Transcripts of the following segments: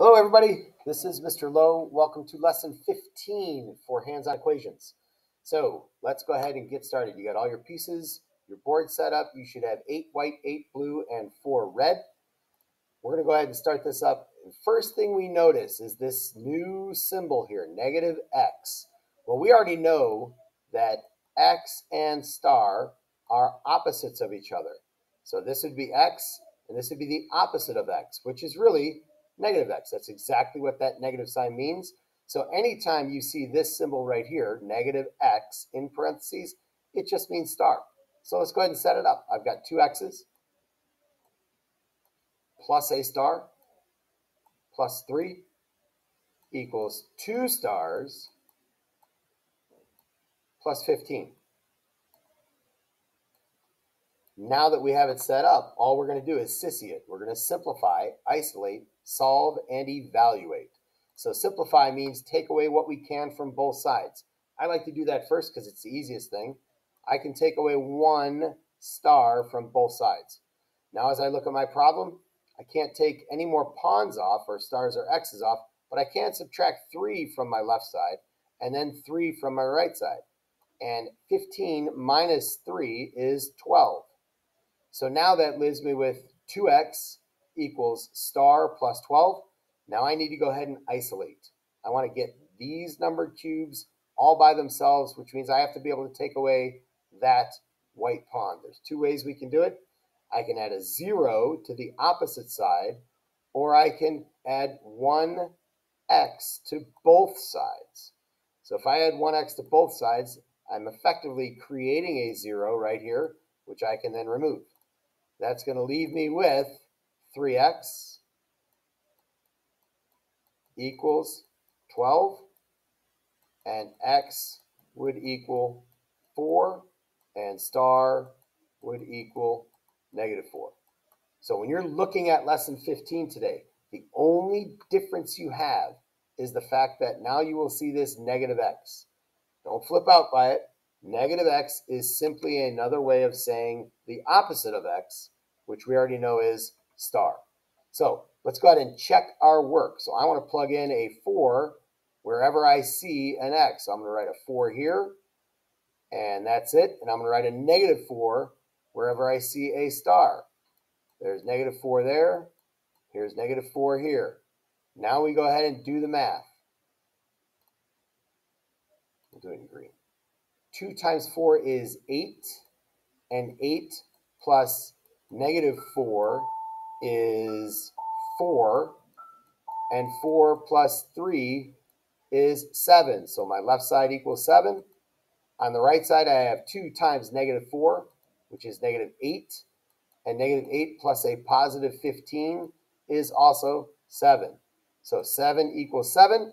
Hello, everybody. This is Mr. Lowe. Welcome to lesson 15 for hands-on equations. So let's go ahead and get started. You got all your pieces, your board set up. You should have 8 white, 8 blue, and 4 red. We're going to go ahead and start this up. First thing we notice is this new symbol here, negative x. Well, we already know that x and star are opposites of each other. So this would be x, and this would be the opposite of x, which is really negative x. That's exactly what that negative sign means. So anytime you see this symbol right here, negative x in parentheses, it just means star. So let's go ahead and set it up. I've got two x's plus a star plus 3 equals 2 stars plus 15. Now that we have it set up, all we're going to do is sissy it. We're going to simplify, isolate, solve, and evaluate. So simplify means take away what we can from both sides. I like to do that first because it's the easiest thing. I can take away 1 star from both sides. Now as I look at my problem, I can't take any more pawns off or stars or x's off, but I can subtract 3 from my left side and then 3 from my right side. And 15 minus 3 is 12. So now that leaves me with 2x equals star plus 12. Now I need to go ahead and isolate. I want to get these numbered cubes all by themselves, which means I have to be able to take away that white pawn. There's 2 ways we can do it. I can add a 0 to the opposite side, or I can add 1x to both sides. So if I add 1x to both sides, I'm effectively creating a 0 right here, which I can then remove. That's going to leave me with 3x equals 12, and x would equal 4, and star would equal negative 4. So when you're looking at lesson 15 today, the only difference you have is the fact that now you will see this negative x. Don't flip out by it. Negative x is simply another way of saying the opposite of x, which we already know is star. So let's go ahead and check our work. So I want to plug in a 4 wherever I see an x. So I'm going to write a 4 here, and that's it. And I'm going to write a negative 4 wherever I see a star. There's negative 4 there. Here's negative 4 here. Now we go ahead and do the math. We'll do it in green. 2 times 4 is 8, and 8 plus negative 4 is 4, and 4 plus 3 is 7. So my left side equals 7. On the right side, I have 2 times negative 4, which is negative 8, and negative 8 plus a positive 15 is also 7. So 7 equals 7.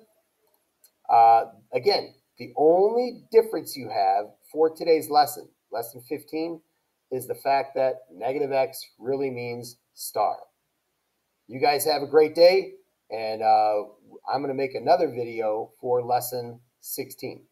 Again, the only difference you have for today's lesson, lesson 15, is the fact that negative x really means star. You guys have a great day, and I'm going to make another video for lesson 16.